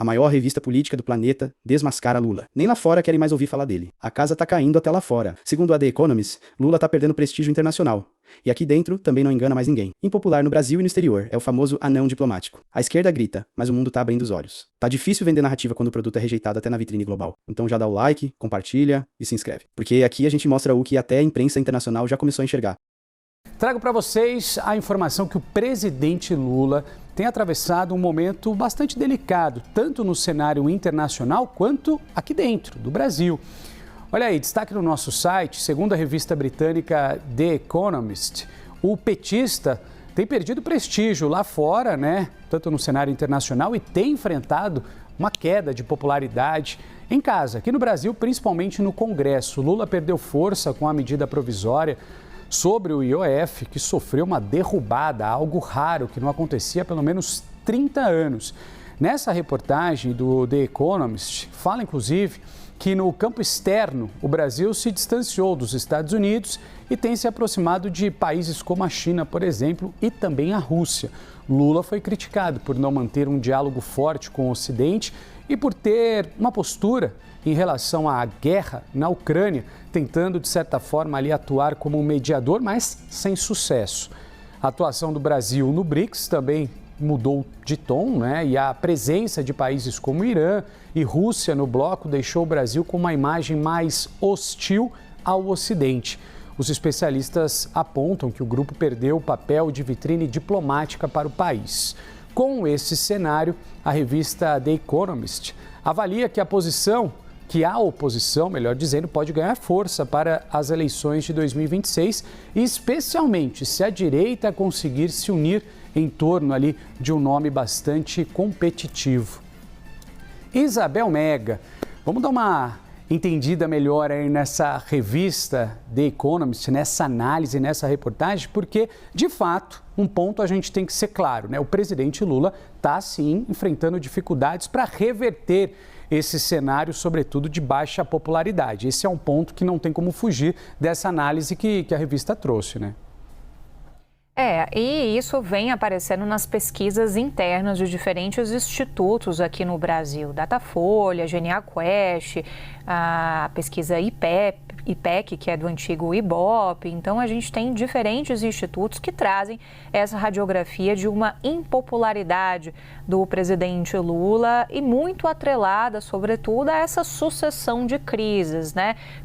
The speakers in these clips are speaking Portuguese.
A maior revista política do planeta desmascara Lula. Nem lá fora querem mais ouvir falar dele. A casa tá caindo até lá fora. Segundo a The Economist, Lula tá perdendo prestígio internacional. E aqui dentro também não engana mais ninguém. Impopular no Brasil e no exterior, é o famoso anão diplomático. A esquerda grita, mas o mundo tá abrindo os olhos. Tá difícil vender narrativa quando o produto é rejeitado até na vitrine global. Então já dá o like, compartilha e se inscreve. Porque aqui a gente mostra o que até a imprensa internacional já começou a enxergar. Trago para vocês a informação que o presidente Lula tem atravessado um momento bastante delicado, tanto no cenário internacional quanto aqui dentro do Brasil. Olha aí, destaque no nosso site, segundo a revista britânica The Economist, o petista tem perdido prestígio lá fora, tanto no cenário internacional, e tem enfrentado uma queda de popularidade em casa. Aqui no Brasil, principalmente no Congresso, Lula perdeu força com a medida provisória sobre o IOF, que sofreu uma derrubada, algo raro que não acontecia há pelo menos 30 anos. Nessa reportagem do The Economist, fala inclusive que no campo externo o Brasil se distanciou dos Estados Unidos e tem se aproximado de países como a China, por exemplo, e também a Rússia. Lula foi criticado por não manter um diálogo forte com o Ocidente e por ter uma postura em relação à guerra na Ucrânia, tentando, de certa forma, ali atuar como um mediador, mas sem sucesso. A atuação do Brasil no BRICS também mudou de tom, e a presença de países como Irã e Rússia no bloco deixou o Brasil com uma imagem mais hostil ao Ocidente. Os especialistas apontam que o grupo perdeu o papel de vitrine diplomática para o país. Com esse cenário, a revista The Economist avalia que a oposição, melhor dizendo, pode ganhar força para as eleições de 2026, especialmente se a direita conseguir se unir em torno ali de um nome bastante competitivo. Isabel Mega, vamos dar uma entendida melhor aí nessa revista The Economist, nessa análise, nessa reportagem, porque, de fato, um ponto a gente tem que ser claro, O presidente Lula está, sim, enfrentando dificuldades para reverter esse cenário, sobretudo de baixa popularidade. Esse é um ponto que não tem como fugir dessa análise que a revista trouxe, E isso vem aparecendo nas pesquisas internas de diferentes institutos aqui no Brasil. Datafolha, GNA Quest, a pesquisa IPEC, que é do antigo IBOP. Então, a gente tem diferentes institutos que trazem essa radiografia de uma impopularidade do presidente Lula e muito atrelada, sobretudo, a essa sucessão de crises,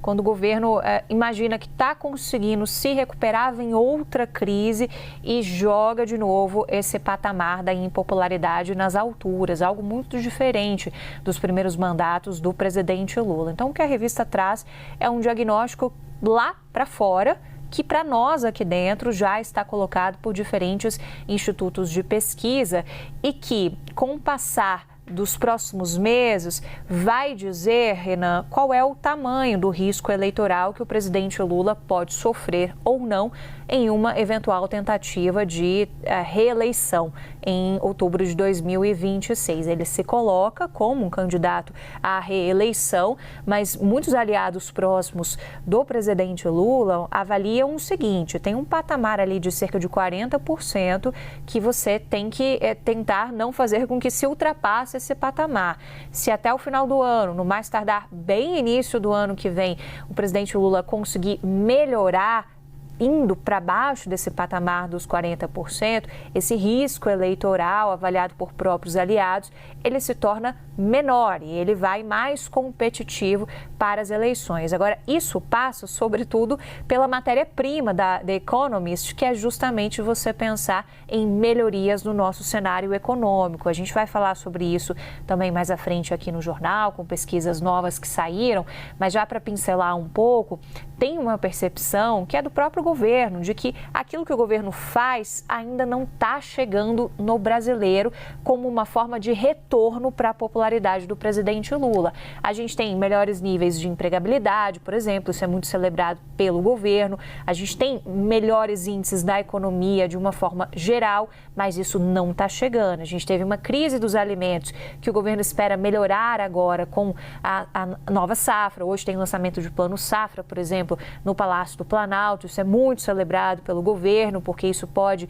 Quando o governo imagina que está conseguindo se recuperar, vem outra crise e joga de novo esse patamar da impopularidade nas alturas, algo muito diferente dos primeiros mandatos do presidente Lula. Então, o que a revista traz é um diagnóstico lá para fora, que para nós aqui dentro já está colocado por diferentes institutos de pesquisa e que, com o passar dos próximos meses, vai dizer, Renan, qual é o tamanho do risco eleitoral que o presidente Lula pode sofrer ou não em uma eventual tentativa de reeleição em outubro de 2026. Ele se coloca como um candidato à reeleição, mas muitos aliados próximos do presidente Lula avaliam o seguinte: tem um patamar ali de cerca de 40% que você tem que tentar não fazer com que se ultrapasse esse patamar. Se até o final do ano, no mais tardar bem início do ano que vem, o presidente Lula conseguir melhorar indo para baixo desse patamar dos 40%, esse risco eleitoral avaliado por próprios aliados, ele se torna menor e ele vai mais competitivo para as eleições. Agora, isso passa, sobretudo, pela matéria-prima da The Economist, que é justamente você pensar em melhorias no nosso cenário econômico. A gente vai falar sobre isso também mais à frente aqui no jornal, com pesquisas novas que saíram, mas já para pincelar um pouco, tem uma percepção que é do próprio governo, de que aquilo que o governo faz ainda não está chegando no brasileiro como uma forma de retorno para a popularidade do presidente Lula. A gente tem melhores níveis de empregabilidade, por exemplo, isso é muito celebrado pelo governo. A gente tem melhores índices da economia de uma forma geral, mas isso não está chegando. A gente teve uma crise dos alimentos que o governo espera melhorar agora com a nova safra. Hoje tem lançamento de plano safra, por exemplo, no Palácio do Planalto. Isso é muito celebrado pelo governo, porque isso pode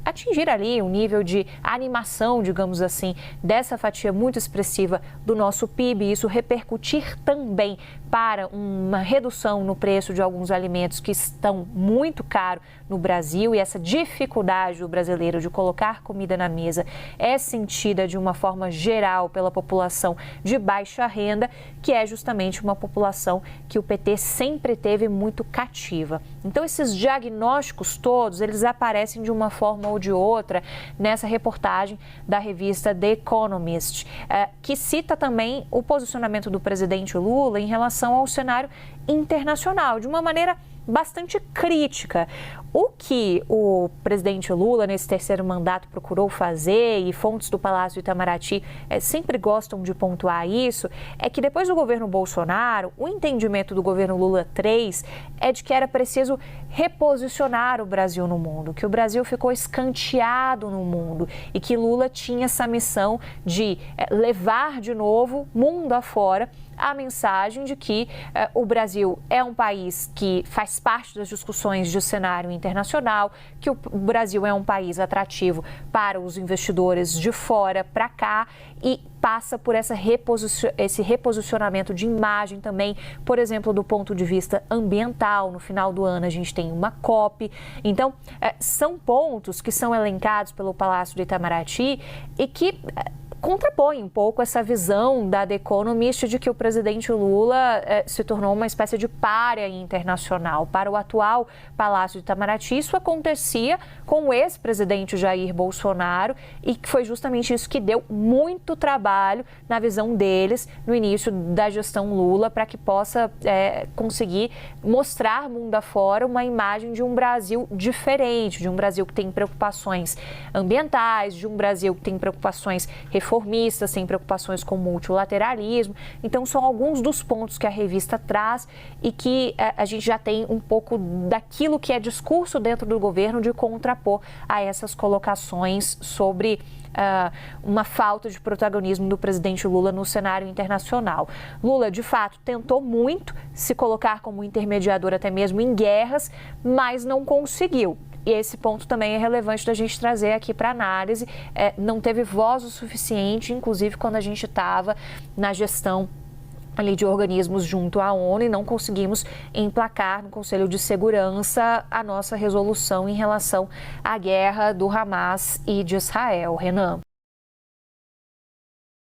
atingir ali um nível de animação, digamos assim, dessa fatia muito expressiva do nosso PIB, e isso repercutir também para uma redução no preço de alguns alimentos que estão muito caros no Brasil, e essa dificuldade do brasileiro de colocar comida na mesa é sentida de uma forma geral pela população de baixa renda, que é justamente uma população que o PT sempre teve muito cativa. Então, esses diagnósticos todos, eles aparecem de uma forma ou de outra nessa reportagem da revista The Economist, que cita também o posicionamento do presidente Lula em relação ao cenário internacional, de uma maneira bastante crítica. O que o presidente Lula, nesse terceiro mandato, procurou fazer, e fontes do Palácio Itamaraty sempre gostam de pontuar isso, é que depois do governo Bolsonaro, o entendimento do governo Lula III é de que era preciso reposicionar o Brasil no mundo, que o Brasil ficou escanteado no mundo e que Lula tinha essa missão de levar de novo, mundo afora, a mensagem de que o Brasil é um país que faz parte das discussões de cenário internacional, que o Brasil é um país atrativo para os investidores de fora para cá, e passa por esse reposicionamento de imagem também, por exemplo, do ponto de vista ambiental. No final do ano a gente tem uma COP. Então, são pontos que são elencados pelo Palácio do Itamaraty e que contrapõe um pouco essa visão da The Economist de que o presidente Lula se tornou uma espécie de pária internacional. Para o atual Palácio de Itamaraty, isso acontecia com o ex-presidente Jair Bolsonaro, e que foi justamente isso que deu muito trabalho na visão deles no início da gestão Lula, para que possa conseguir mostrar mundo afora uma imagem de um Brasil diferente, de um Brasil que tem preocupações ambientais, de um Brasil que tem preocupações reformistas, sem preocupações com multilateralismo. Então, são alguns dos pontos que a revista traz e que a gente já tem um pouco daquilo que é discurso dentro do governo de contrapor a essas colocações sobre uma falta de protagonismo do presidente Lula no cenário internacional. Lula, de fato, tentou muito se colocar como intermediador até mesmo em guerras, mas não conseguiu. E esse ponto também é relevante da gente trazer aqui para análise. Não teve voz o suficiente, inclusive quando a gente estava na gestão ali de organismos junto à ONU, e não conseguimos emplacar no Conselho de Segurança a nossa resolução em relação à guerra do Hamas e de Israel. Renan.